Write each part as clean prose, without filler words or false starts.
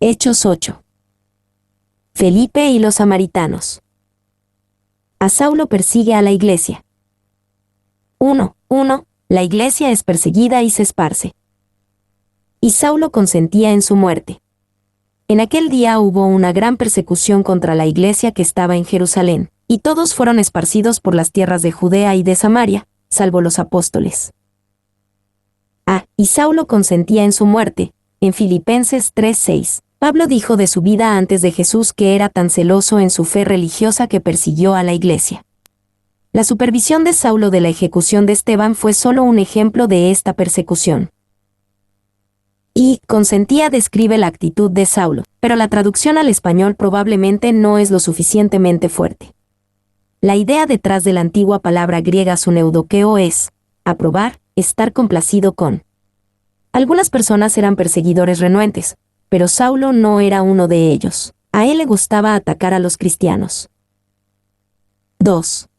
Hechos 8. Felipe y los samaritanos. A Saulo persigue a la iglesia. 1. La iglesia es perseguida y se esparce. Y Saulo consentía en su muerte. En aquel día hubo una gran persecución contra la iglesia que estaba en Jerusalén, y todos fueron esparcidos por las tierras de Judea y de Samaria, salvo los apóstoles. Y Saulo consentía en su muerte. En Filipenses 3:6, Pablo dijo de su vida antes de Jesús que era tan celoso en su fe religiosa que persiguió a la iglesia. La supervisión de Saulo de la ejecución de Esteban fue solo un ejemplo de esta persecución. Y consentía describe la actitud de Saulo, pero la traducción al español probablemente no es lo suficientemente fuerte. La idea detrás de la antigua palabra griega suneudokeo es aprobar, estar complacido con. Algunas personas eran perseguidores renuentes, pero Saulo no era uno de ellos. A él le gustaba atacar a los cristianos. 2.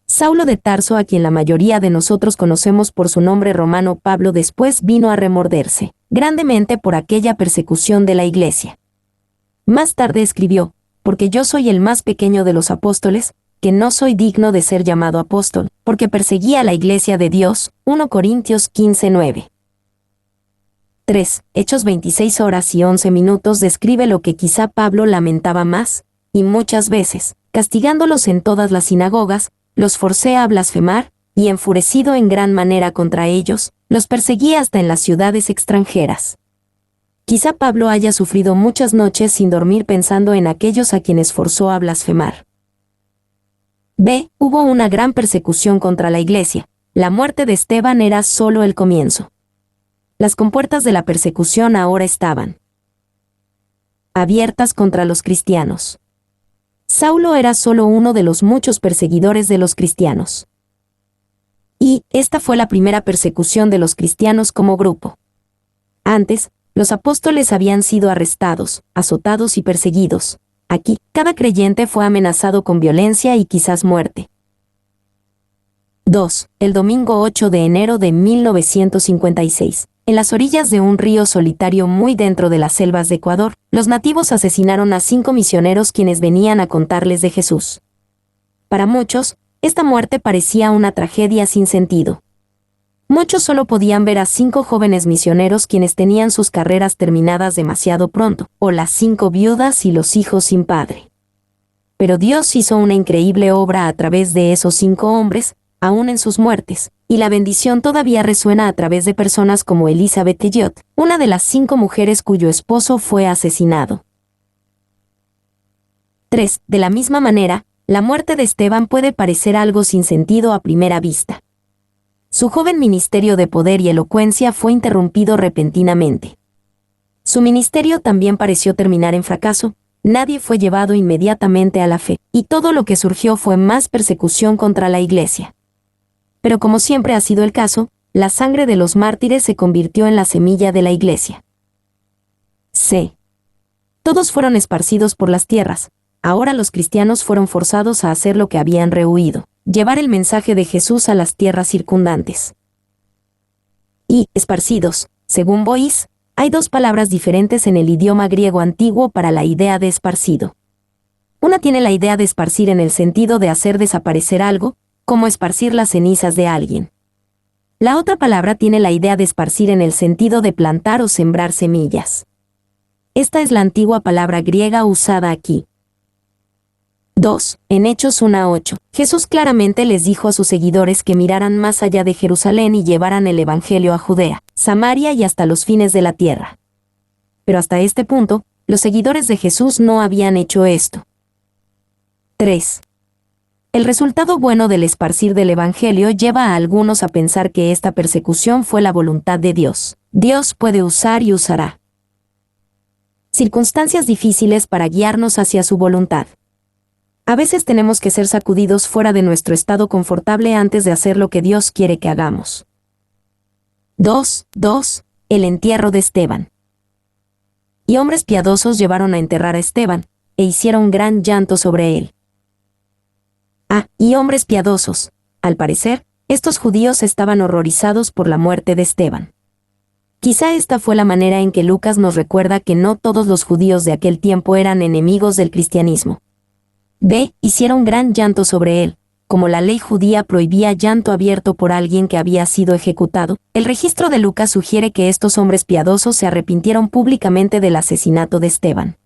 Saulo de Tarso, a quien la mayoría de nosotros conocemos por su nombre romano Pablo, después vino a remorderse grandemente por aquella persecución de la iglesia. Más tarde escribió, porque yo soy el más pequeño de los apóstoles, que no soy digno de ser llamado apóstol, porque perseguía a la iglesia de Dios. 1 Corintios 15:9. 3. Hechos 26 horas y 11 minutos describe lo que quizá Pablo lamentaba más, y muchas veces, castigándolos en todas las sinagogas, los forcé a blasfemar, y enfurecido en gran manera contra ellos, los perseguía hasta en las ciudades extranjeras. Quizá Pablo haya sufrido muchas noches sin dormir pensando en aquellos a quienes forzó a blasfemar. Hubo una gran persecución contra la iglesia. La muerte de Esteban era solo el comienzo. Las compuertas de la persecución ahora estaban abiertas contra los cristianos. Saulo era solo uno de los muchos perseguidores de los cristianos. Y esta fue la primera persecución de los cristianos como grupo. Antes, los apóstoles habían sido arrestados, azotados y perseguidos. Aquí, cada creyente fue amenazado con violencia y quizás muerte. 2. El domingo 8 de enero de 1956. En las orillas de un río solitario muy dentro de las selvas de Ecuador, los nativos asesinaron a 5 misioneros quienes venían a contarles de Jesús. Para muchos, esta muerte parecía una tragedia sin sentido. Muchos solo podían ver a 5 jóvenes misioneros quienes tenían sus carreras terminadas demasiado pronto, o las 5 viudas y los hijos sin padre. Pero Dios hizo una increíble obra a través de esos 5 hombres, aún en sus muertes, y la bendición todavía resuena a través de personas como Elizabeth Elliot, una de las 5 mujeres cuyo esposo fue asesinado. 3. De la misma manera, la muerte de Esteban puede parecer algo sin sentido a primera vista. Su joven ministerio de poder y elocuencia fue interrumpido repentinamente. Su ministerio también pareció terminar en fracaso, nadie fue llevado inmediatamente a la fe, y todo lo que surgió fue más persecución contra la iglesia. Pero como siempre ha sido el caso, la sangre de los mártires se convirtió en la semilla de la iglesia. C. Todos fueron esparcidos por las tierras. Ahora los cristianos fueron forzados a hacer lo que habían rehuido, llevar el mensaje de Jesús a las tierras circundantes. Y, esparcidos, según Boyce, hay 2 palabras diferentes en el idioma griego antiguo para la idea de esparcido. Una tiene la idea de esparcir en el sentido de hacer desaparecer algo, como esparcir las cenizas de alguien. La otra palabra tiene la idea de esparcir en el sentido de plantar o sembrar semillas. Esta es la antigua palabra griega usada aquí. 2. En Hechos 1:8, Jesús claramente les dijo a sus seguidores que miraran más allá de Jerusalén y llevaran el evangelio a Judea, Samaria y hasta los fines de la tierra. Pero hasta este punto, los seguidores de Jesús no habían hecho esto. 3. El resultado bueno del esparcir del evangelio lleva a algunos a pensar que esta persecución fue la voluntad de Dios. Dios puede usar y usará circunstancias difíciles para guiarnos hacia su voluntad. A veces tenemos que ser sacudidos fuera de nuestro estado confortable antes de hacer lo que Dios quiere que hagamos. 2. El entierro de Esteban. Y hombres piadosos llevaron a enterrar a Esteban, e hicieron gran llanto sobre él. Y hombres piadosos. Al parecer, estos judíos estaban horrorizados por la muerte de Esteban. Quizá esta fue la manera en que Lucas nos recuerda que no todos los judíos de aquel tiempo eran enemigos del cristianismo. B. Hicieron gran llanto sobre él. Como la ley judía prohibía llanto abierto por alguien que había sido ejecutado, el registro de Lucas sugiere que estos hombres piadosos se arrepintieron públicamente del asesinato de Esteban.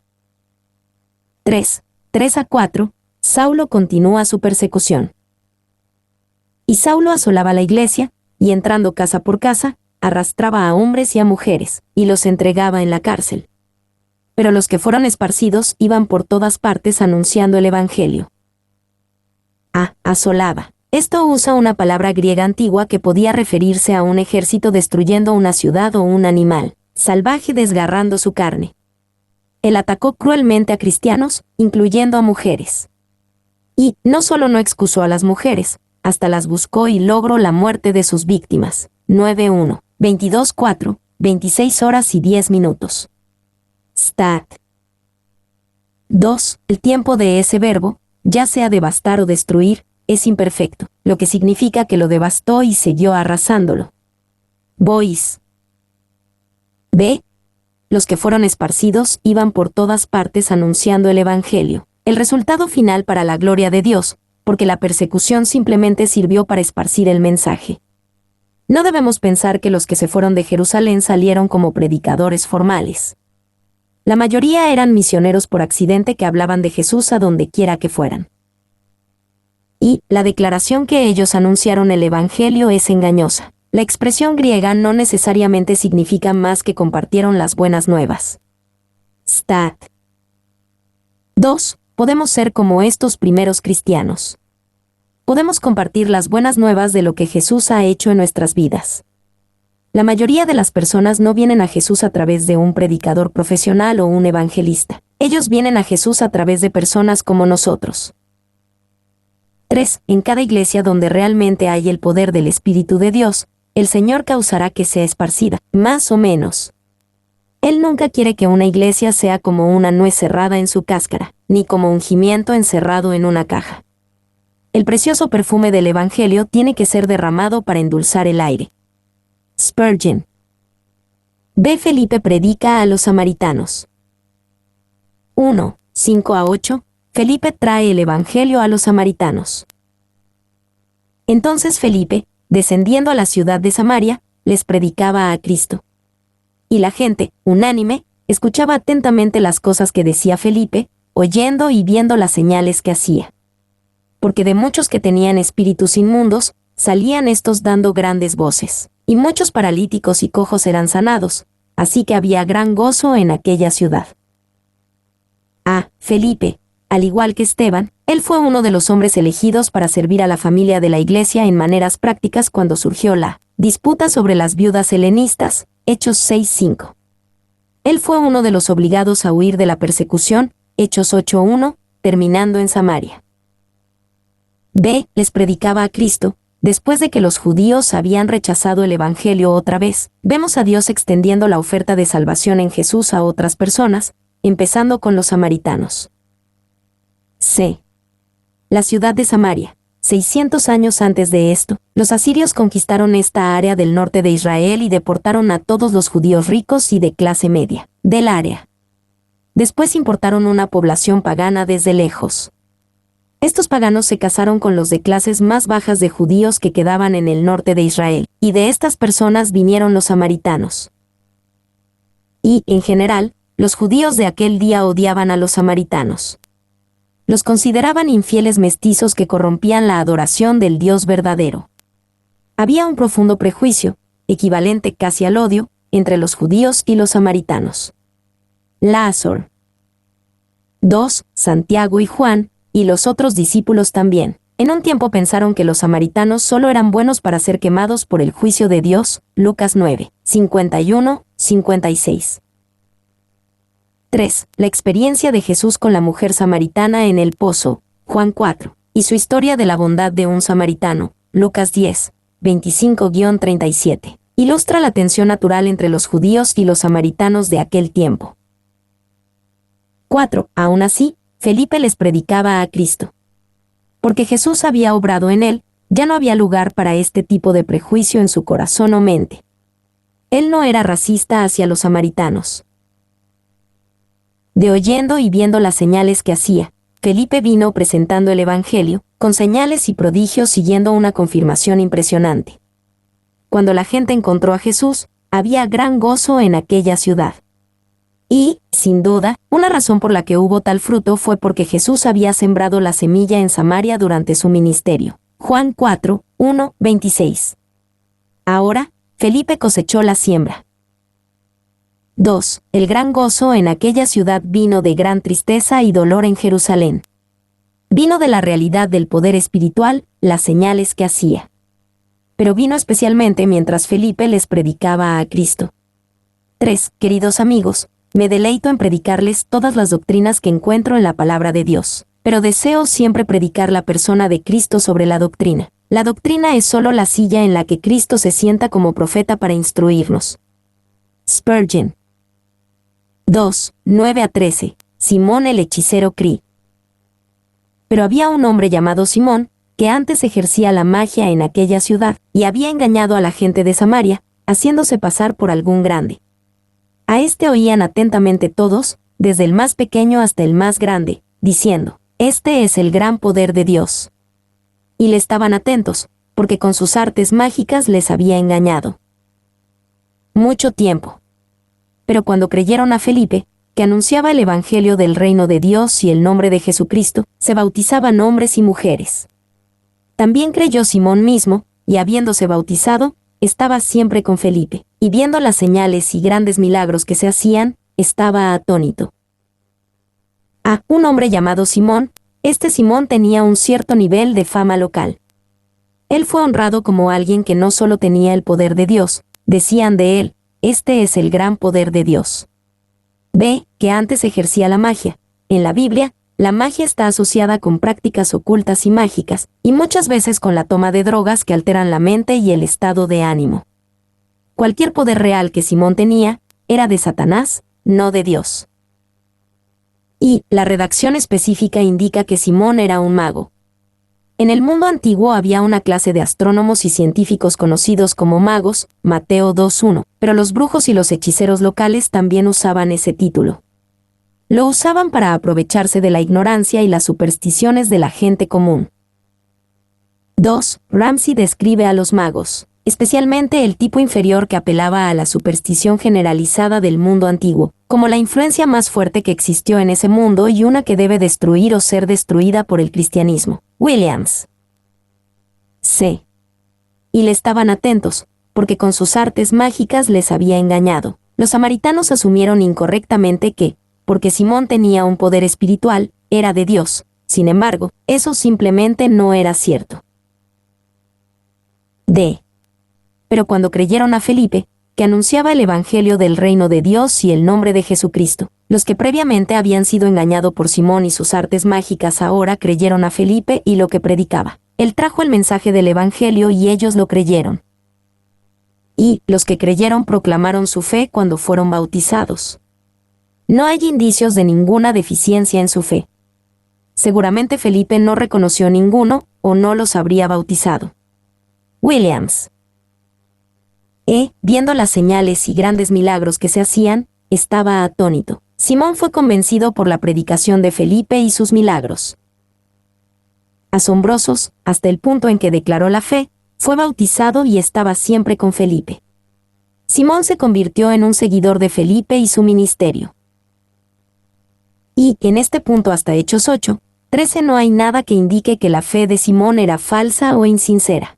3. 3-4. Saulo continúa su persecución. Y Saulo asolaba la iglesia, y entrando casa por casa, arrastraba a hombres y a mujeres, y los entregaba en la cárcel. Pero los que fueron esparcidos iban por todas partes anunciando el evangelio. Asolaba. Esto usa una palabra griega antigua que podía referirse a un ejército destruyendo una ciudad o un animal salvaje desgarrando su carne. Él atacó cruelmente a cristianos, incluyendo a mujeres. Y no solo no excusó a las mujeres, hasta las buscó y logró la muerte de sus víctimas. 9:1, 22:4, 26 horas y 10 minutos. Stat. 2. El tiempo de ese verbo, ya sea devastar o destruir, es imperfecto, lo que significa que lo devastó y siguió arrasándolo. Bois. B. Los que fueron esparcidos iban por todas partes anunciando el evangelio. El resultado final para la gloria de Dios, porque la persecución simplemente sirvió para esparcir el mensaje. No debemos pensar que los que se fueron de Jerusalén salieron como predicadores formales. La mayoría eran misioneros por accidente que hablaban de Jesús a donde quiera que fueran. Y la declaración que ellos anunciaron el evangelio es engañosa. La expresión griega no necesariamente significa más que compartieron las buenas nuevas. Stat. 2. Podemos ser como estos primeros cristianos. Podemos compartir las buenas nuevas de lo que Jesús ha hecho en nuestras vidas. La mayoría de las personas no vienen a Jesús a través de un predicador profesional o un evangelista. Ellos vienen a Jesús a través de personas como nosotros. 3. En cada iglesia donde realmente hay el poder del Espíritu de Dios, el Señor causará que sea esparcida, más o menos. Él nunca quiere que una iglesia sea como una nuez cerrada en su cáscara, ni como un gimiento encerrado en una caja. El precioso perfume del Evangelio tiene que ser derramado para endulzar el aire. Spurgeon. B. Felipe predica a los samaritanos. 1. 5-8. Felipe trae el Evangelio a los samaritanos. Entonces Felipe, descendiendo a la ciudad de Samaria, les predicaba a Cristo. Y la gente, unánime, escuchaba atentamente las cosas que decía Felipe, oyendo y viendo las señales que hacía. Porque de muchos que tenían espíritus inmundos, salían estos dando grandes voces, y muchos paralíticos y cojos eran sanados, así que había gran gozo en aquella ciudad. Felipe, al igual que Esteban, él fue uno de los hombres elegidos para servir a la familia de la iglesia en maneras prácticas cuando surgió la disputa sobre las viudas helenistas, Hechos 6:5. Él fue uno de los obligados a huir de la persecución, Hechos 8:1, terminando en Samaria. B. Les predicaba a Cristo. Después de que los judíos habían rechazado el Evangelio otra vez, vemos a Dios extendiendo la oferta de salvación en Jesús a otras personas, empezando con los samaritanos. C. La ciudad de Samaria. 600 años antes de esto, los asirios conquistaron esta área del norte de Israel y deportaron a todos los judíos ricos y de clase media del área. Después importaron una población pagana desde lejos. Estos paganos se casaron con los de clases más bajas de judíos que quedaban en el norte de Israel, y de estas personas vinieron los samaritanos. Y, en general, los judíos de aquel día odiaban a los samaritanos. Los consideraban infieles mestizos que corrompían la adoración del Dios verdadero. Había un profundo prejuicio, equivalente casi al odio, entre los judíos y los samaritanos. Lázaro. 2. Santiago y Juan, y los otros discípulos también. En un tiempo pensaron que los samaritanos solo eran buenos para ser quemados por el juicio de Dios, Lucas 9, 51, 56. 3. La experiencia de Jesús con la mujer samaritana en el pozo, Juan 4, y su historia de la bondad de un samaritano, Lucas 10, 25-37, ilustra la tensión natural entre los judíos y los samaritanos de aquel tiempo. 4. Aún así, Felipe les predicaba a Cristo. Porque Jesús había obrado en él, ya no había lugar para este tipo de prejuicio en su corazón o mente. Él no era racista hacia los samaritanos. De oyendo y viendo las señales que hacía, Felipe vino presentando el Evangelio, con señales y prodigios siguiendo una confirmación impresionante. Cuando la gente encontró a Jesús, había gran gozo en aquella ciudad. Y, sin duda, una razón por la que hubo tal fruto fue porque Jesús había sembrado la semilla en Samaria durante su ministerio. Juan 4, 1, 26. Ahora, Felipe cosechó la siembra. 2. El gran gozo en aquella ciudad vino de gran tristeza y dolor en Jerusalén. Vino de la realidad del poder espiritual, las señales que hacía. Pero vino especialmente mientras Felipe les predicaba a Cristo. 3. Queridos amigos, me deleito en predicarles todas las doctrinas que encuentro en la palabra de Dios, pero deseo siempre predicar la persona de Cristo sobre la doctrina. La doctrina es solo la silla en la que Cristo se sienta como profeta para instruirnos. Spurgeon. 2, 9 a 13. Simón el hechicero Cree. Pero había un hombre llamado Simón, que antes ejercía la magia en aquella ciudad, y había engañado a la gente de Samaria, haciéndose pasar por algún grande. A este oían atentamente todos, desde el más pequeño hasta el más grande, diciendo, este es el gran poder de Dios. Y le estaban atentos, porque con sus artes mágicas les había engañado. Mucho tiempo. Pero cuando creyeron a Felipe, que anunciaba el Evangelio del reino de Dios y el nombre de Jesucristo, se bautizaban hombres y mujeres. También creyó Simón mismo, y habiéndose bautizado, estaba siempre con Felipe, y viendo las señales y grandes milagros que se hacían, estaba atónito. Un hombre llamado Simón, este Simón tenía un cierto nivel de fama local. Él fue honrado como alguien que no solo tenía el poder de Dios, decían de él, este es el gran poder de Dios. B. Que antes ejercía la magia. En la Biblia, la magia está asociada con prácticas ocultas y mágicas, y muchas veces con la toma de drogas que alteran la mente y el estado de ánimo. Cualquier poder real que Simón tenía, era de Satanás, no de Dios. Y la redacción específica indica que Simón era un mago. En el mundo antiguo había una clase de astrónomos y científicos conocidos como magos, Mateo 2:1, pero los brujos y los hechiceros locales también usaban ese título. Lo usaban para aprovecharse de la ignorancia y las supersticiones de la gente común. 2. Ramsey describe a los magos, especialmente el tipo inferior que apelaba a la superstición generalizada del mundo antiguo, como la influencia más fuerte que existió en ese mundo y una que debe destruir o ser destruida por el cristianismo. Williams. C. Y le estaban atentos, porque con sus artes mágicas les había engañado. Los samaritanos asumieron incorrectamente que, porque Simón tenía un poder espiritual, era de Dios. Sin embargo, eso simplemente no era cierto. D. Pero cuando creyeron a Felipe, que anunciaba el Evangelio del reino de Dios y el nombre de Jesucristo, los que previamente habían sido engañados por Simón y sus artes mágicas ahora creyeron a Felipe y lo que predicaba. Él trajo el mensaje del Evangelio y ellos lo creyeron. Y los que creyeron proclamaron su fe cuando fueron bautizados. No hay indicios de ninguna deficiencia en su fe. Seguramente Felipe no reconoció ninguno o no los habría bautizado. Williams. Viendo las señales y grandes milagros que se hacían, estaba atónito. Simón fue convencido por la predicación de Felipe y sus milagros. Asombrosos, hasta el punto en que declaró la fe, fue bautizado y estaba siempre con Felipe. Simón se convirtió en un seguidor de Felipe y su ministerio. Y, en este punto hasta Hechos 8, 13 no hay nada que indique que la fe de Simón era falsa o insincera.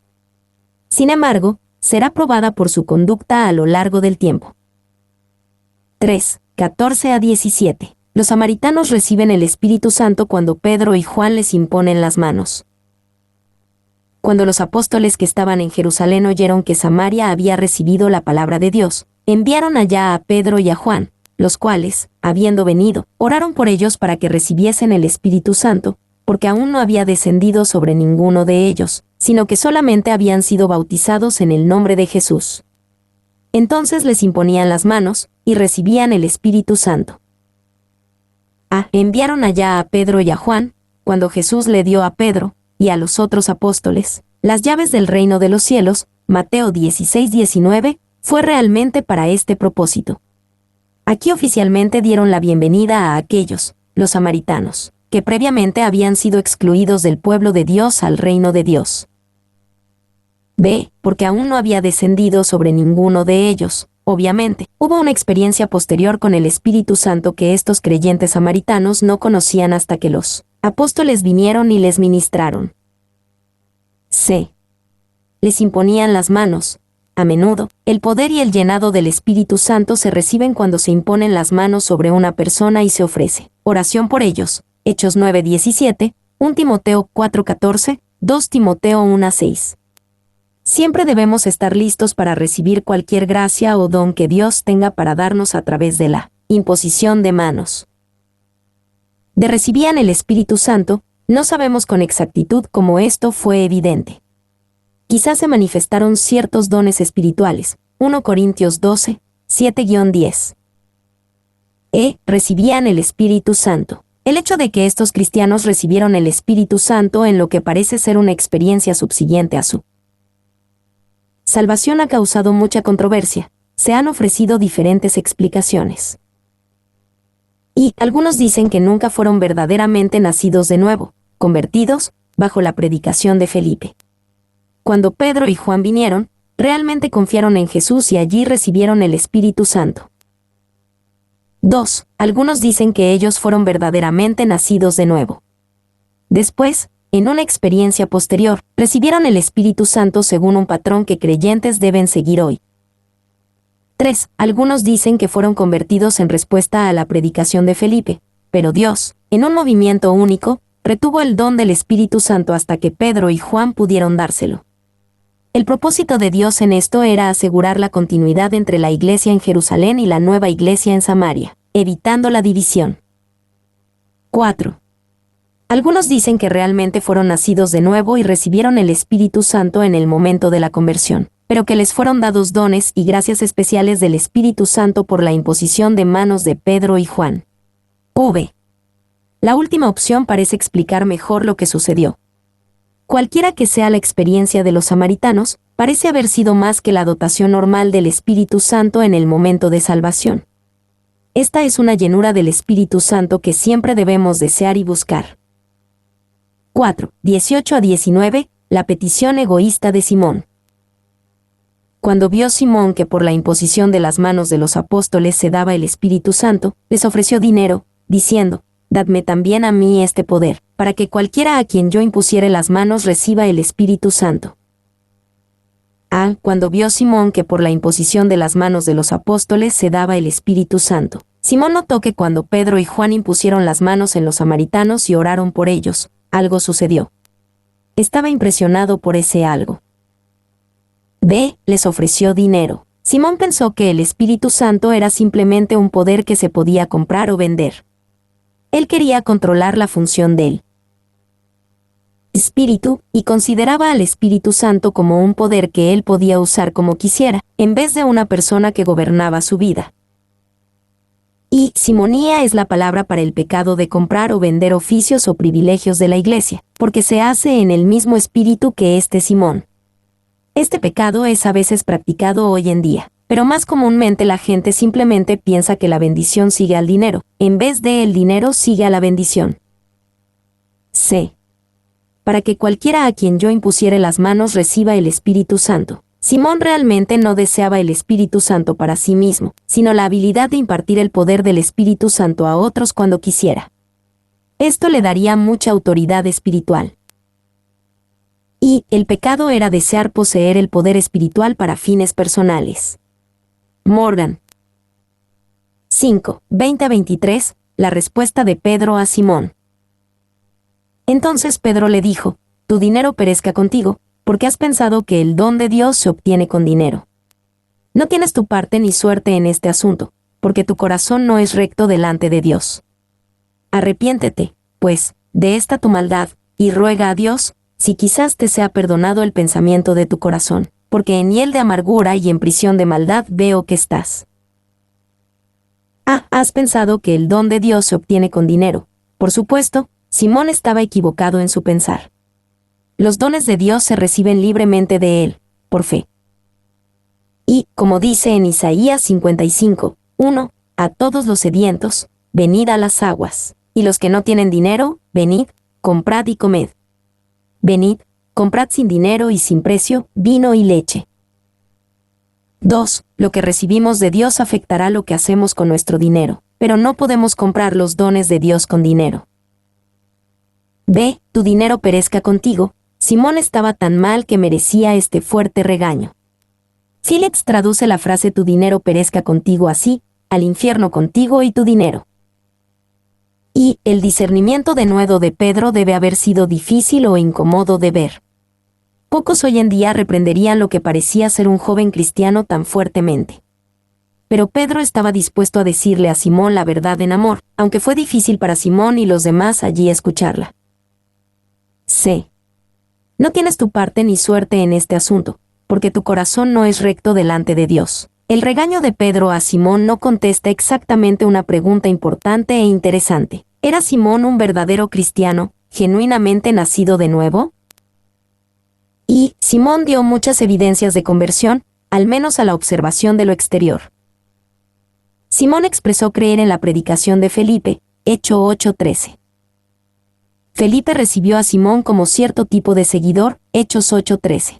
Sin embargo, será probada por su conducta a lo largo del tiempo. 3, 14 a 17. Los samaritanos reciben el Espíritu Santo cuando Pedro y Juan les imponen las manos. Cuando los apóstoles que estaban en Jerusalén oyeron que Samaria había recibido la palabra de Dios, enviaron allá a Pedro y a Juan, los cuales, habiendo venido, oraron por ellos para que recibiesen el Espíritu Santo, porque aún no había descendido sobre ninguno de ellos, sino que solamente habían sido bautizados en el nombre de Jesús. Entonces les imponían las manos, y recibían el Espíritu Santo. Enviaron allá a Pedro y a Juan, cuando Jesús le dio a Pedro, y a los otros apóstoles, las llaves del reino de los cielos, Mateo 16:19, fue realmente para este propósito. Aquí oficialmente dieron la bienvenida a aquellos, los samaritanos, que previamente habían sido excluidos del pueblo de Dios al reino de Dios. B. Porque aún no había descendido sobre ninguno de ellos. Obviamente, hubo una experiencia posterior con el Espíritu Santo que estos creyentes samaritanos no conocían hasta que los apóstoles vinieron y les ministraron. C. Les imponían las manos. A menudo, el poder y el llenado del Espíritu Santo se reciben cuando se imponen las manos sobre una persona y se ofrece oración por ellos. Hechos 9:17, 1 Timoteo 4:14, 2 Timoteo 1:6. Siempre debemos estar listos para recibir cualquier gracia o don que Dios tenga para darnos a través de la imposición de manos. De recibían el Espíritu Santo, no sabemos con exactitud cómo esto fue evidente. Quizás se manifestaron ciertos dones espirituales. 1 Corintios 12, 7-10. Recibían el Espíritu Santo. El hecho de que estos cristianos recibieron el Espíritu Santo en lo que parece ser una experiencia subsiguiente a su salvación ha causado mucha controversia. Se han ofrecido diferentes explicaciones. Y algunos dicen que nunca fueron verdaderamente nacidos de nuevo, convertidos, bajo la predicación de Felipe. Cuando Pedro y Juan vinieron, realmente confiaron en Jesús y allí recibieron el Espíritu Santo. 2. Algunos dicen que ellos fueron verdaderamente nacidos de nuevo. Después, en una experiencia posterior, recibieron el Espíritu Santo según un patrón que creyentes deben seguir hoy. 3. Algunos dicen que fueron convertidos en respuesta a la predicación de Felipe, pero Dios, en un movimiento único, retuvo el don del Espíritu Santo hasta que Pedro y Juan pudieron dárselo. El propósito de Dios en esto era asegurar la continuidad entre la iglesia en Jerusalén y la nueva iglesia en Samaria, evitando la división. 4. Algunos dicen que realmente fueron nacidos de nuevo y recibieron el Espíritu Santo en el momento de la conversión, pero que les fueron dados dones y gracias especiales del Espíritu Santo por la imposición de manos de Pedro y Juan. V. La última opción parece explicar mejor lo que sucedió. Cualquiera que sea la experiencia de los samaritanos, parece haber sido más que la dotación normal del Espíritu Santo en el momento de salvación. Esta es una llenura del Espíritu Santo que siempre debemos desear y buscar. 4. 18-19, la petición egoísta de Simón. Cuando vio Simón que por la imposición de las manos de los apóstoles se daba el Espíritu Santo, les ofreció dinero, diciendo: «Dadme también a mí este poder, para que cualquiera a quien yo impusiere las manos reciba el Espíritu Santo». Cuando vio Simón que por la imposición de las manos de los apóstoles se daba el Espíritu Santo, Simón notó que cuando Pedro y Juan impusieron las manos en los samaritanos y oraron por ellos, algo sucedió. Estaba impresionado por ese algo. B. Les ofreció dinero. Simón pensó que el Espíritu Santo era simplemente un poder que se podía comprar o vender. Él quería controlar la función del Espíritu, y consideraba al Espíritu Santo como un poder que él podía usar como quisiera, en vez de una persona que gobernaba su vida. Y simonía es la palabra para el pecado de comprar o vender oficios o privilegios de la iglesia, porque se hace en el mismo espíritu que Simón. Este pecado es a veces practicado hoy en día, pero más comúnmente la gente simplemente piensa que la bendición sigue al dinero, en vez de el dinero sigue a la bendición. C. Para que cualquiera a quien yo impusiere las manos reciba el Espíritu Santo. Simón realmente no deseaba el Espíritu Santo para sí mismo, sino la habilidad de impartir el poder del Espíritu Santo a otros cuando quisiera. Esto le daría mucha autoridad espiritual. Y el pecado era desear poseer el poder espiritual para fines personales. Morgan. 5. 20-23, la respuesta de Pedro a Simón. Entonces Pedro le dijo: «Tu dinero perezca contigo, porque has pensado que el don de Dios se obtiene con dinero. No tienes tu parte ni suerte en este asunto, porque tu corazón no es recto delante de Dios. Arrepiéntete, pues, de esta tu maldad, y ruega a Dios, si quizás te sea perdonado el pensamiento de tu corazón, porque en hiel de amargura y en prisión de maldad veo que estás». Has pensado que el don de Dios se obtiene con dinero. Por supuesto, Simón estaba equivocado en su pensar. Los dones de Dios se reciben libremente de Él, por fe. Y, como dice en Isaías 55, 1, a todos los sedientos, venid a las aguas, y los que no tienen dinero, venid, comprad y comed. Venid, comprad sin dinero y sin precio, vino y leche. 2. Lo que recibimos de Dios afectará lo que hacemos con nuestro dinero, pero no podemos comprar los dones de Dios con dinero. B. Tu dinero perezca contigo. Simón estaba tan mal que merecía este fuerte regaño. Phillips traduce la frase tu dinero perezca contigo así, al infierno contigo y tu dinero. Y el discernimiento denuedo de Pedro debe haber sido difícil o incómodo de ver. Pocos hoy en día reprenderían lo que parecía ser un joven cristiano tan fuertemente. Pero Pedro estaba dispuesto a decirle a Simón la verdad en amor, aunque fue difícil para Simón y los demás allí escucharla. C. No tienes tu parte ni suerte en este asunto, porque tu corazón no es recto delante de Dios. El regaño de Pedro a Simón no contesta exactamente una pregunta importante e interesante. ¿Era Simón un verdadero cristiano, genuinamente nacido de nuevo? Y Simón dio muchas evidencias de conversión, al menos a la observación de lo exterior. Simón expresó creer en la predicación de Felipe, Hecho 8:13. Felipe recibió a Simón como cierto tipo de seguidor, Hechos 8:13.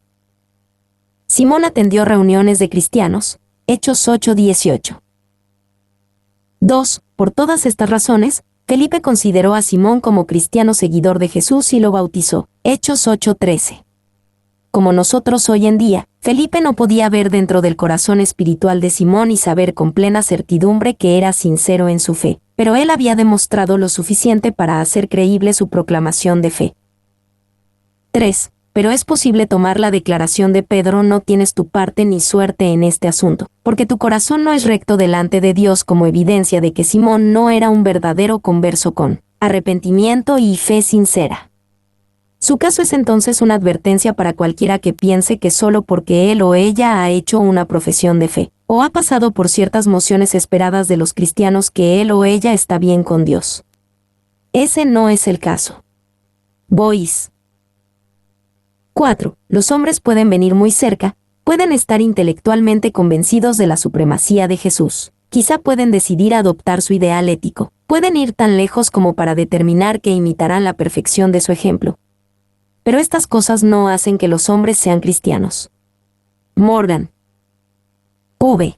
Simón atendió reuniones de cristianos, Hechos 8:18. 2. Por todas estas razones, Felipe consideró a Simón como cristiano seguidor de Jesús y lo bautizó, Hechos 8:13. Como nosotros hoy en día, Felipe no podía ver dentro del corazón espiritual de Simón y saber con plena certidumbre que era sincero en su fe, pero él había demostrado lo suficiente para hacer creíble su proclamación de fe. 3. Pero es posible tomar la declaración de Pedro: no tienes tu parte ni suerte en este asunto, porque tu corazón no es recto delante de Dios, como evidencia de que Simón no era un verdadero converso con arrepentimiento y fe sincera. Su caso es entonces una advertencia para cualquiera que piense que solo porque él o ella ha hecho una profesión de fe, o ha pasado por ciertas mociones esperadas de los cristianos, que él o ella está bien con Dios. Ese no es el caso. Boyce. 4. Los hombres pueden venir muy cerca, pueden estar intelectualmente convencidos de la supremacía de Jesús, quizá pueden decidir adoptar su ideal ético, pueden ir tan lejos como para determinar que imitarán la perfección de su ejemplo. Pero estas cosas no hacen que los hombres sean cristianos. Morgan. V.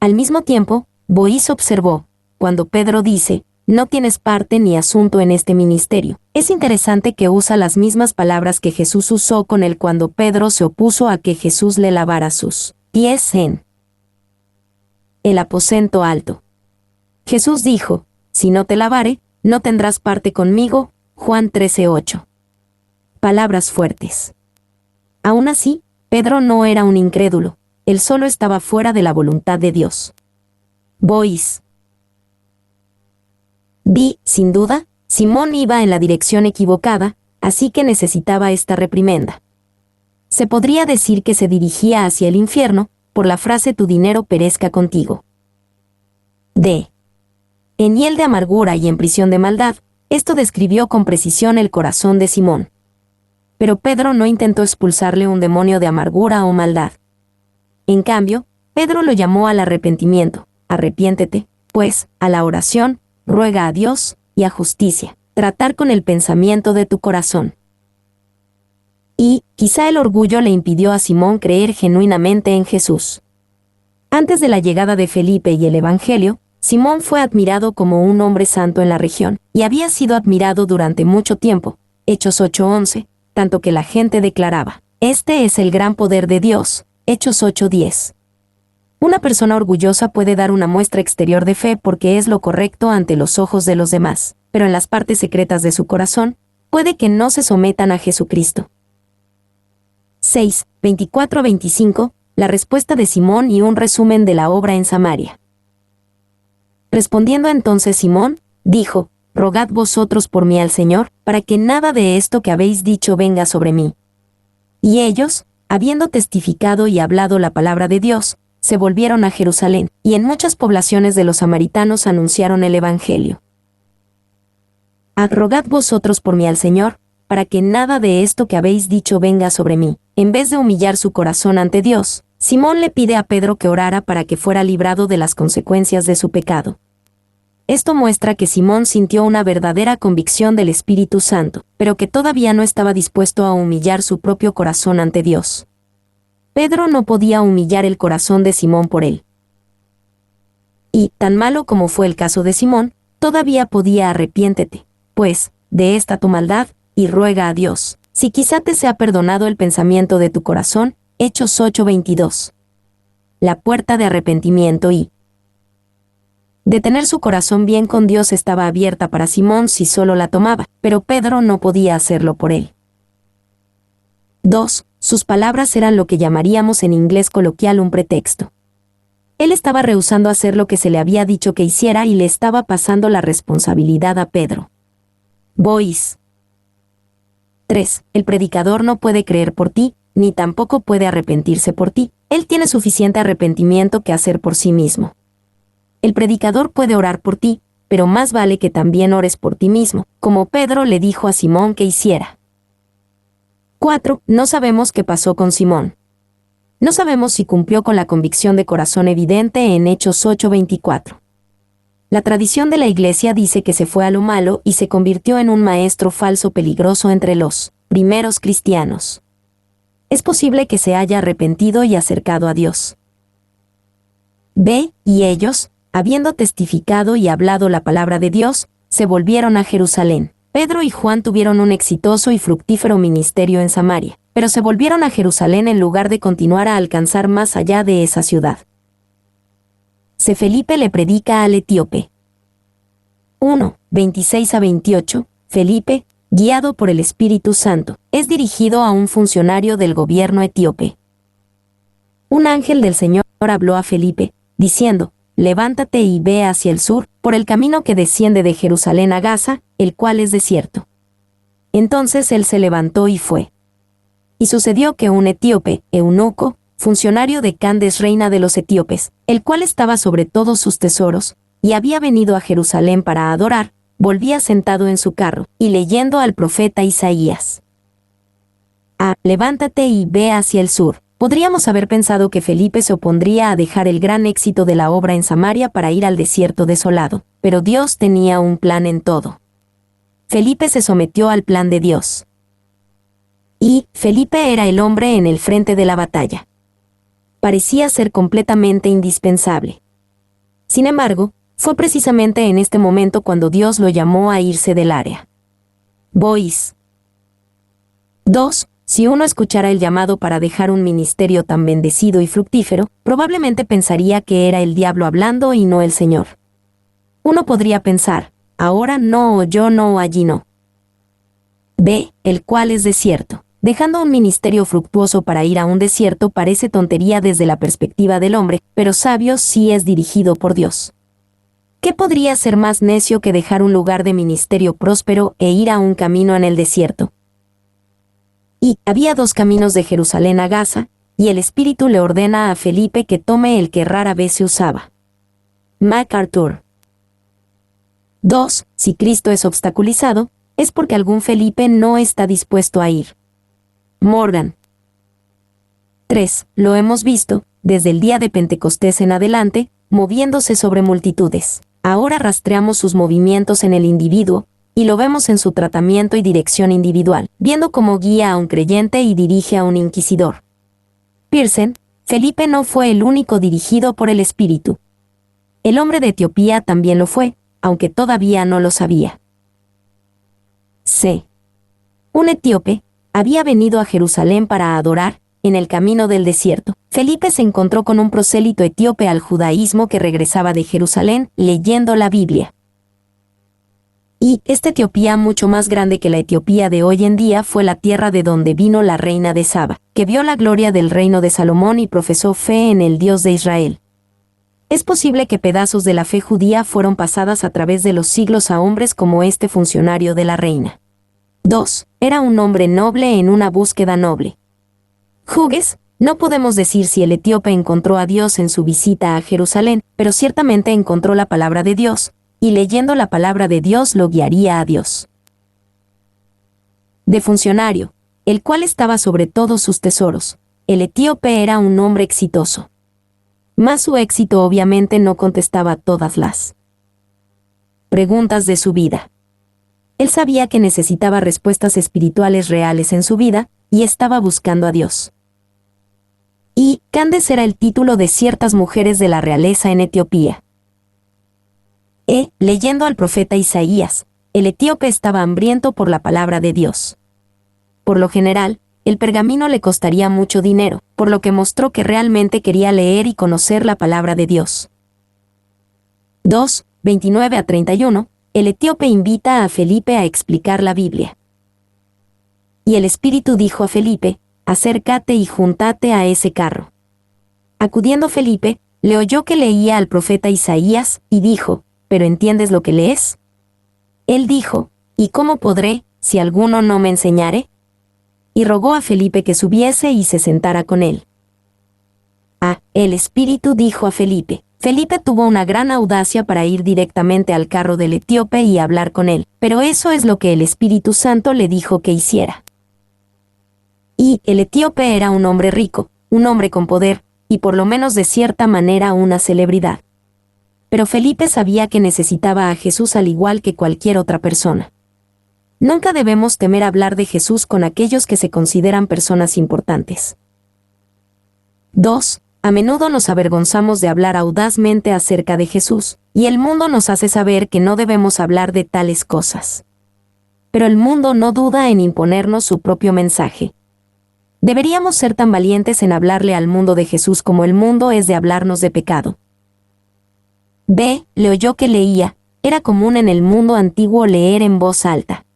Al mismo tiempo, Boyce observó, cuando Pedro dice, no tienes parte ni asunto en este ministerio, es interesante que usa las mismas palabras que Jesús usó con él cuando Pedro se opuso a que Jesús le lavara sus pies en el aposento alto. Jesús dijo, si no te lavare, no tendrás parte conmigo, Juan 13:8. Palabras fuertes. Aún así, Pedro no era un incrédulo, él solo estaba fuera de la voluntad de Dios. Boyce. Sin duda, Simón iba en la dirección equivocada, así que necesitaba esta reprimenda. Se podría decir que se dirigía hacia el infierno, por la frase tu dinero perezca contigo. D. En hiel de amargura y en prisión de maldad, esto describió con precisión el corazón de Simón. Pero Pedro no intentó expulsarle un demonio de amargura o maldad. En cambio, Pedro lo llamó al arrepentimiento. Arrepiéntete, pues, a la oración, ruega a Dios, y a justicia, tratar con el pensamiento de tu corazón. Y, quizá el orgullo le impidió a Simón creer genuinamente en Jesús. Antes de la llegada de Felipe y el Evangelio, Simón fue admirado como un hombre santo en la región, y había sido admirado durante mucho tiempo, Hechos 8:11, tanto que la gente declaraba, este es el gran poder de Dios, Hechos 8:10. Una persona orgullosa puede dar una muestra exterior de fe porque es lo correcto ante los ojos de los demás, pero en las partes secretas de su corazón, puede que no se sometan a Jesucristo. 6. 24-25, la respuesta de Simón y un resumen de la obra en Samaria. Respondiendo entonces Simón, dijo, rogad vosotros por mí al Señor, para que nada de esto que habéis dicho venga sobre mí. Y ellos, habiendo testificado y hablado la palabra de Dios, se volvieron a Jerusalén, y en muchas poblaciones de los samaritanos anunciaron el Evangelio. Rogad vosotros por mí al Señor, para que nada de esto que habéis dicho venga sobre mí. En vez de humillar su corazón ante Dios, Simón le pide a Pedro que orara para que fuera librado de las consecuencias de su pecado. Esto muestra que Simón sintió una verdadera convicción del Espíritu Santo, pero que todavía no estaba dispuesto a humillar su propio corazón ante Dios. Pedro no podía humillar el corazón de Simón por él. Y, tan malo como fue el caso de Simón, todavía podía arrepiéntete, pues, de esta tu maldad, y ruega a Dios, si quizá te sea perdonado el pensamiento de tu corazón. Hechos 8:22. La puerta de arrepentimiento y de tener su corazón bien con Dios estaba abierta para Simón si solo la tomaba, pero Pedro no podía hacerlo por él. 2. Sus palabras eran lo que llamaríamos en inglés coloquial un pretexto. Él estaba rehusando hacer lo que se le había dicho que hiciera y le estaba pasando la responsabilidad a Pedro. Bois. 3. El predicador no puede creer por ti, ni tampoco puede arrepentirse por ti. Él tiene suficiente arrepentimiento que hacer por sí mismo. El predicador puede orar por ti, pero más vale que también ores por ti mismo, como Pedro le dijo a Simón que hiciera. 4. No sabemos qué pasó con Simón. No sabemos si cumplió con la convicción de corazón evidente en Hechos 8:24. La tradición de la Iglesia dice que se fue a lo malo y se convirtió en un maestro falso peligroso entre los primeros cristianos. Es posible que se haya arrepentido y acercado a Dios. B. Y ellos, habiendo testificado y hablado la palabra de Dios, se volvieron a Jerusalén. Pedro y Juan tuvieron un exitoso y fructífero ministerio en Samaria, pero se volvieron a Jerusalén en lugar de continuar a alcanzar más allá de esa ciudad. C. Felipe le predica al etíope. 1. 26-28. Felipe, guiado por el Espíritu Santo, es dirigido a un funcionario del gobierno etíope. Un ángel del Señor habló a Felipe, diciendo: levántate y ve hacia el sur, por el camino que desciende de Jerusalén a Gaza, el cual es desierto. Entonces él se levantó y fue. Y sucedió que un etíope, eunuco, funcionario de Candes, reina de los etíopes, el cual estaba sobre todos sus tesoros, y había venido a Jerusalén para adorar, volvía sentado en su carro, y leyendo al profeta Isaías. Levántate y ve hacia el sur. Podríamos haber pensado que Felipe se opondría a dejar el gran éxito de la obra en Samaria para ir al desierto desolado, pero Dios tenía un plan en todo. Felipe se sometió al plan de Dios. Y Felipe era el hombre en el frente de la batalla. Parecía ser completamente indispensable. Sin embargo, fue precisamente en este momento cuando Dios lo llamó a irse del área. Bois. 2. Si uno escuchara el llamado para dejar un ministerio tan bendecido y fructífero, probablemente pensaría que era el diablo hablando y no el Señor. Uno podría pensar: ahora no, o yo no, o allí no. B. El cual es desierto. Dejando un ministerio fructuoso para ir a un desierto parece tontería desde la perspectiva del hombre, pero sabio si es dirigido por Dios. ¿Qué podría ser más necio que dejar un lugar de ministerio próspero e ir a un camino en el desierto? Y había 2 caminos de Jerusalén a Gaza, y el Espíritu le ordena a Felipe que tome el que rara vez se usaba. MacArthur. 2. Si Cristo es obstaculizado, es porque algún Felipe no está dispuesto a ir. Morgan. 3. Lo hemos visto, desde el día de Pentecostés en adelante, moviéndose sobre multitudes. Ahora rastreamos sus movimientos en el individuo, y lo vemos en su tratamiento y dirección individual, viendo cómo guía a un creyente y dirige a un inquisidor. Pearson, Felipe no fue el único dirigido por el Espíritu. El hombre de Etiopía también lo fue, aunque todavía no lo sabía. C. Un etíope había venido a Jerusalén para adorar, en el camino del desierto. Felipe se encontró con un prosélito etíope al judaísmo que regresaba de Jerusalén, leyendo la Biblia. Y esta Etiopía, mucho más grande que la Etiopía de hoy en día, fue la tierra de donde vino la reina de Saba, que vio la gloria del reino de Salomón y profesó fe en el Dios de Israel. Es posible que pedazos de la fe judía fueron pasadas a través de los siglos a hombres como este funcionario de la reina. 2. Era un hombre noble en una búsqueda noble. Hughes, no podemos decir si el etíope encontró a Dios en su visita a Jerusalén, pero ciertamente encontró la palabra de Dios, y leyendo la palabra de Dios lo guiaría a Dios. De funcionario, el cual estaba sobre todos sus tesoros. el etíope era un hombre exitoso. Mas su éxito obviamente no contestaba todas las preguntas de su vida. Él sabía que necesitaba respuestas espirituales reales en su vida, y estaba buscando a Dios. Y Candace era el título de ciertas mujeres de la realeza en Etiopía. Leyendo al profeta Isaías, el etíope estaba hambriento por la palabra de Dios. Por lo general, el pergamino le costaría mucho dinero, por lo que mostró que realmente quería leer y conocer la palabra de Dios. 2, 29 a 31, el etíope invita a Felipe a explicar la Biblia. Y el Espíritu dijo a Felipe, acércate y júntate a ese carro. Acudiendo Felipe, le oyó que leía al profeta Isaías, y dijo, ¿pero entiendes lo que lees? Él dijo, ¿y cómo podré, si alguno no me enseñare? Y rogó a Felipe que subiese y se sentara con él. El Espíritu dijo a Felipe. Felipe tuvo una gran audacia para ir directamente al carro del etíope y hablar con él, pero eso es lo que el Espíritu Santo le dijo que hiciera. Y el etíope era un hombre rico, un hombre con poder, y por lo menos de cierta manera una celebridad. Pero Felipe sabía que necesitaba a Jesús al igual que cualquier otra persona. Nunca debemos temer hablar de Jesús con aquellos que se consideran personas importantes. 2. A menudo nos avergonzamos de hablar audazmente acerca de Jesús, y el mundo nos hace saber que no debemos hablar de tales cosas. Pero el mundo no duda en imponernos su propio mensaje. Deberíamos ser tan valientes en hablarle al mundo de Jesús como el mundo es de hablarnos de pecado. Le oyó que leía, era común en el mundo antiguo leer en voz alta.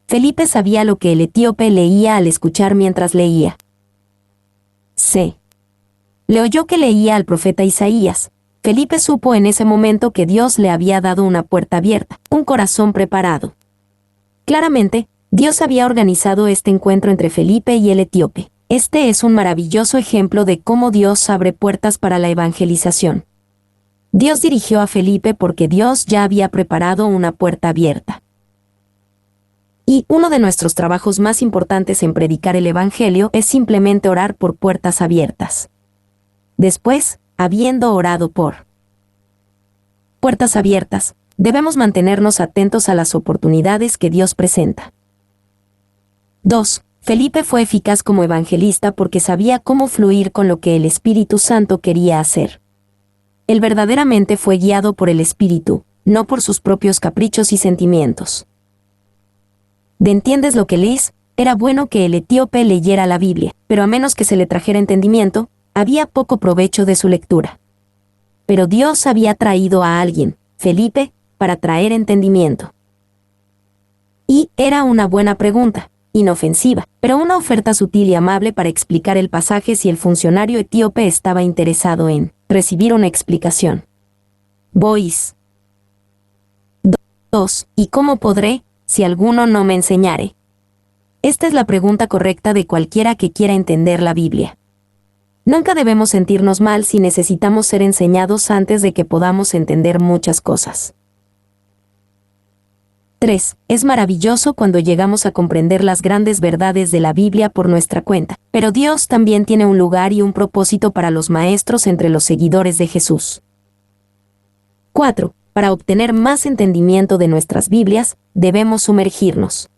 Felipe sabía lo que el etíope leía al escuchar mientras leía. Le oyó que leía al profeta Isaías. Felipe supo en ese momento que Dios le había dado una puerta abierta, un corazón preparado. Claramente, Dios había organizado este encuentro entre Felipe y el etíope. Este es un maravilloso ejemplo de cómo Dios abre puertas para la evangelización. Dios dirigió a Felipe porque Dios ya había preparado una puerta abierta. Y uno de nuestros trabajos más importantes en predicar el Evangelio es simplemente orar por puertas abiertas. Después, habiendo orado por puertas abiertas, debemos mantenernos atentos a las oportunidades que Dios presenta. 2. Felipe fue eficaz como evangelista porque sabía cómo fluir con lo que el Espíritu Santo quería hacer. Él verdaderamente fue guiado por el Espíritu, no por sus propios caprichos y sentimientos. ¿Entiendes lo que lees? Era bueno que el etíope leyera la Biblia, pero a menos que se le trajera entendimiento, había poco provecho de su lectura. Pero Dios había traído a alguien, Felipe, para traer entendimiento. Y era una buena pregunta, inofensiva, pero una oferta sutil y amable para explicar el pasaje si el funcionario etíope estaba interesado en recibir una explicación. 2. ¿Y cómo podré, si alguno no me enseñare? Esta es la pregunta correcta de cualquiera que quiera entender la Biblia. Nunca debemos sentirnos mal si necesitamos ser enseñados antes de que podamos entender muchas cosas. 3. Es maravilloso cuando llegamos a comprender las grandes verdades de la Biblia por nuestra cuenta, pero Dios también tiene un lugar y un propósito para los maestros entre los seguidores de Jesús. 4. Para obtener más entendimiento de nuestras Biblias, debemos sumergirnos.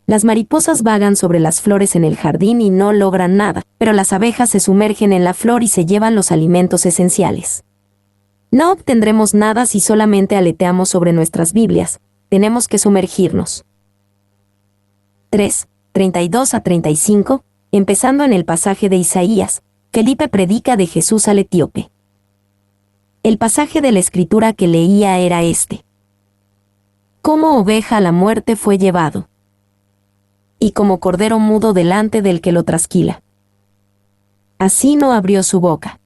Las mariposas vagan sobre las flores en el jardín y no logran nada, pero las abejas se sumergen en la flor y se llevan los alimentos esenciales. No obtendremos nada si solamente aleteamos sobre nuestras Biblias, tenemos que sumergirnos. 3, 32 a 35, empezando en el pasaje de Isaías, Felipe predica de Jesús al etíope. El pasaje de la Escritura que leía era este. Como oveja a la muerte fue llevado, y como cordero mudo delante del que lo trasquila. Así no abrió su boca.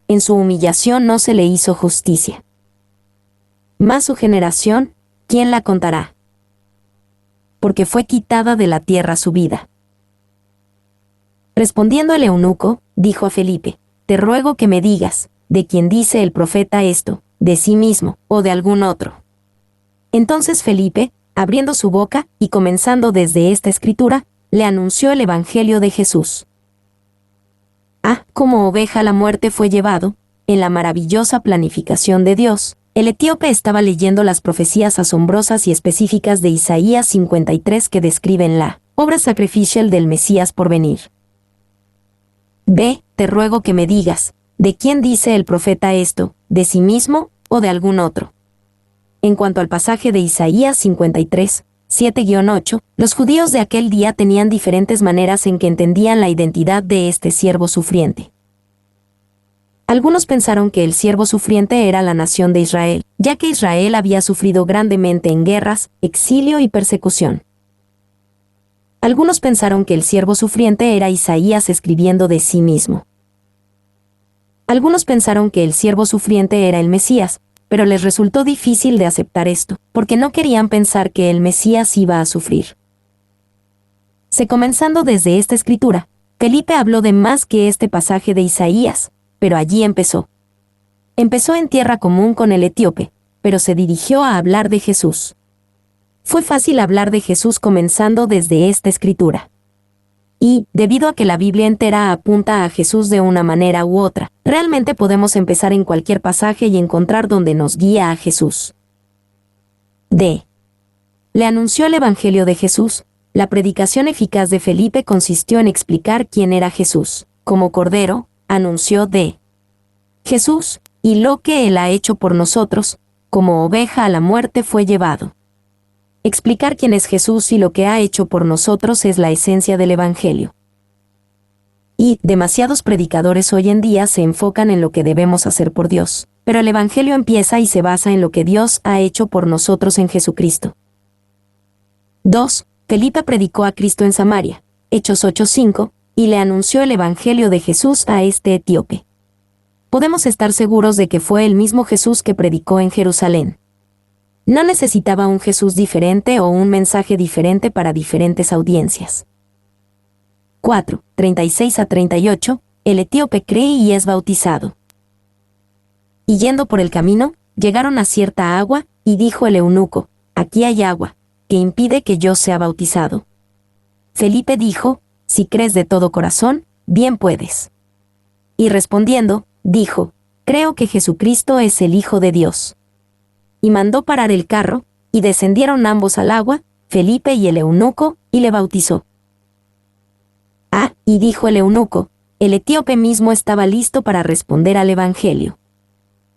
En su humillación no se le hizo justicia. Mas su generación, ¿quién la contará? Porque fue quitada de la tierra su vida. Respondiendo el eunuco, dijo a Felipe, te ruego que me digas, ¿de quién dice el profeta esto, de sí mismo, o de algún otro? Entonces Felipe, abriendo su boca, y comenzando desde esta escritura, le anunció el Evangelio de Jesús. Como oveja a la muerte fue llevado, en la maravillosa planificación de Dios, el etíope estaba leyendo las profecías asombrosas y específicas de Isaías 53 que describen la obra sacrificial del Mesías por venir. B. Te ruego que me digas, ¿de quién dice el profeta esto, de sí mismo o de algún otro? En cuanto al pasaje de Isaías 53, 7-8, los judíos de aquel día tenían diferentes maneras en que entendían la identidad de este siervo sufriente. Algunos pensaron que el siervo sufriente era la nación de Israel, ya que Israel había sufrido grandemente en guerras, exilio y persecución. Algunos pensaron que el siervo sufriente era Isaías escribiendo de sí mismo. Algunos pensaron que el siervo sufriente era el Mesías, pero les resultó difícil de aceptar esto, porque no querían pensar que el Mesías iba a sufrir. Comenzando desde esta escritura, Felipe habló de más que este pasaje de Isaías, pero allí empezó. Empezó en tierra común con el etíope, pero se dirigió a hablar de Jesús. Fue fácil hablar de Jesús comenzando desde esta escritura. Y, debido a que la Biblia entera apunta a Jesús de una manera u otra, realmente podemos empezar en cualquier pasaje y encontrar donde nos guía a Jesús. D. Le anunció el Evangelio de Jesús. La predicación eficaz de Felipe consistió en explicar quién era Jesús. Como Cordero, anunció de Jesús, y lo que Él ha hecho por nosotros, como oveja a la muerte fue llevado. Explicar quién es Jesús y lo que ha hecho por nosotros es la esencia del Evangelio. Y demasiados predicadores hoy en día se enfocan en lo que debemos hacer por Dios, pero el Evangelio empieza y se basa en lo que Dios ha hecho por nosotros en Jesucristo. 2. Felipe predicó a Cristo en Samaria, Hechos 8:5, y le anunció el Evangelio de Jesús a este etíope. Podemos estar seguros de que fue el mismo Jesús que predicó en Jerusalén. No necesitaba un Jesús diferente o un mensaje diferente para diferentes audiencias. 4. 36-38, el etíope cree y es bautizado. Y yendo por el camino, llegaron a cierta agua, y dijo el eunuco, aquí hay agua, que impide que yo sea bautizado. Felipe dijo, si crees de todo corazón, bien puedes. Y respondiendo, dijo, creo que Jesucristo es el Hijo de Dios. Y mandó parar el carro, y descendieron ambos al agua, Felipe y el eunuco, y le bautizó. Y dijo el eunuco, el etíope mismo estaba listo para responder al Evangelio.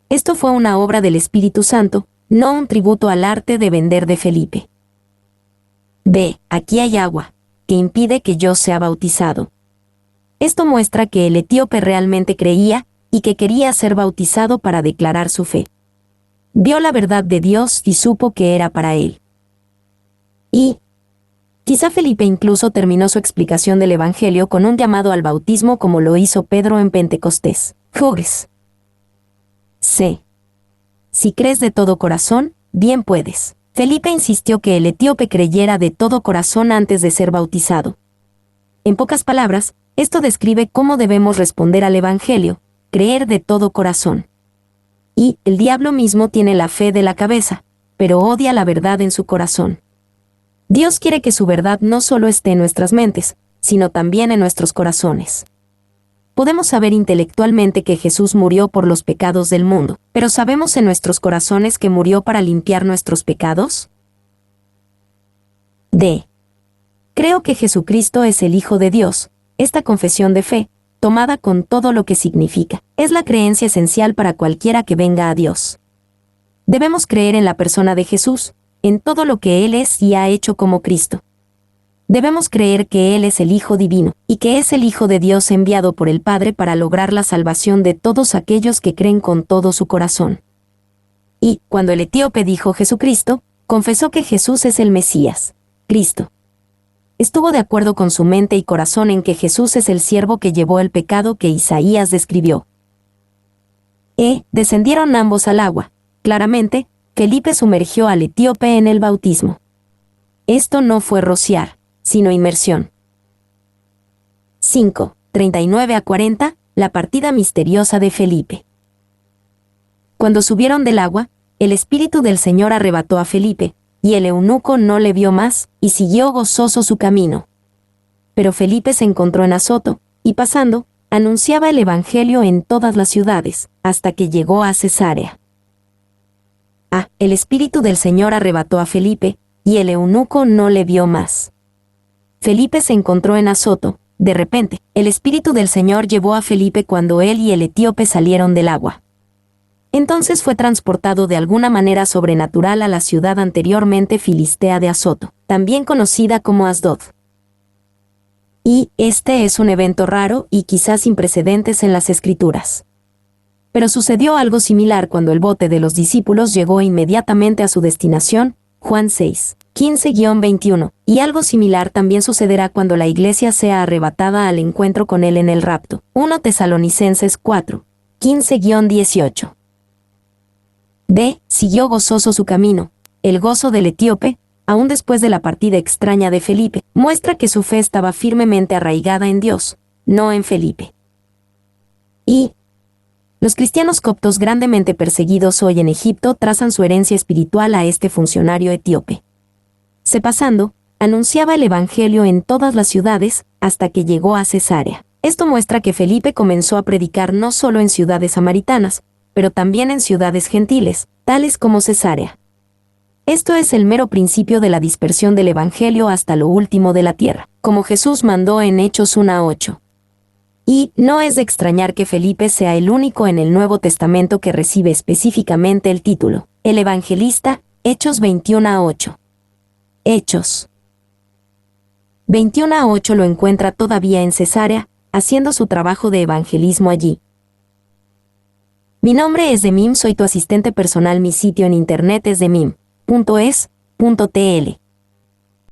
Esto fue una obra del Espíritu Santo, no un tributo al arte de vender de Felipe. B. Aquí hay agua, que impide que yo sea bautizado. Esto muestra que el etíope realmente creía, y que quería ser bautizado para declarar su fe. Vio la verdad de Dios y supo que era para él. Y quizá Felipe incluso terminó su explicación del Evangelio con un llamado al bautismo como lo hizo Pedro en Pentecostés. Jueves. C. Si crees de todo corazón, bien puedes. Felipe insistió que el etíope creyera de todo corazón antes de ser bautizado. En pocas palabras, esto describe cómo debemos responder al Evangelio, creer de todo corazón. Y el diablo mismo tiene la fe de la cabeza, pero odia la verdad en su corazón. Dios quiere que su verdad no solo esté en nuestras mentes, sino también en nuestros corazones. Podemos saber intelectualmente que Jesús murió por los pecados del mundo, pero ¿sabemos en nuestros corazones que murió para limpiar nuestros pecados? D. Creo que Jesucristo es el Hijo de Dios. Esta confesión de fe, tomada con todo lo que significa, es la creencia esencial para cualquiera que venga a Dios. Debemos creer en la persona de Jesús, en todo lo que Él es y ha hecho como Cristo. Debemos creer que Él es el Hijo Divino, y que es el Hijo de Dios enviado por el Padre para lograr la salvación de todos aquellos que creen con todo su corazón. Y, cuando el etíope dijo Jesucristo, confesó que Jesús es el Mesías, Cristo. Estuvo de acuerdo con su mente y corazón en que Jesús es el siervo que llevó el pecado que Isaías describió. Descendieron ambos al agua. Claramente, Felipe sumergió al etíope en el bautismo. Esto no fue rociar, sino inmersión. 5. 39-40, la partida misteriosa de Felipe. Cuando subieron del agua, el Espíritu del Señor arrebató a Felipe, y el eunuco no le vio más, y siguió gozoso su camino. Pero Felipe se encontró en Azoto, y pasando, anunciaba el Evangelio en todas las ciudades, hasta que llegó a Cesarea. El Espíritu del Señor arrebató a Felipe, y el eunuco no le vio más. Felipe se encontró en Azoto. De repente, el Espíritu del Señor llevó a Felipe cuando él y el etíope salieron del agua. Entonces fue transportado de alguna manera sobrenatural a la ciudad anteriormente filistea de Azoto, también conocida como Asdod. Y este es un evento raro y quizás sin precedentes en las Escrituras. Pero sucedió algo similar cuando el bote de los discípulos llegó inmediatamente a su destinación, Juan 6, 15-21, y algo similar también sucederá cuando la iglesia sea arrebatada al encuentro con él en el rapto, 1 Tesalonicenses 4, 15-18. B. Siguió gozoso su camino. El gozo del etíope, aún después de la partida extraña de Felipe, muestra que su fe estaba firmemente arraigada en Dios, no en Felipe. Y los cristianos coptos grandemente perseguidos hoy en Egipto trazan su herencia espiritual a este funcionario etíope. Se pasando, anunciaba el Evangelio en todas las ciudades, hasta que llegó a Cesarea. Esto muestra que Felipe comenzó a predicar no solo en ciudades samaritanas, pero también en ciudades gentiles, tales como Cesarea. Esto es el mero principio de la dispersión del Evangelio hasta lo último de la tierra, como Jesús mandó en Hechos 1:8. Y no es de extrañar que Felipe sea el único en el Nuevo Testamento que recibe específicamente el título, el evangelista, Hechos 21:8. Hechos 21:8 lo encuentra todavía en Cesarea, haciendo su trabajo de evangelismo allí. Mi nombre es Demim, soy tu asistente personal. Mi sitio en internet es demim.es.tl.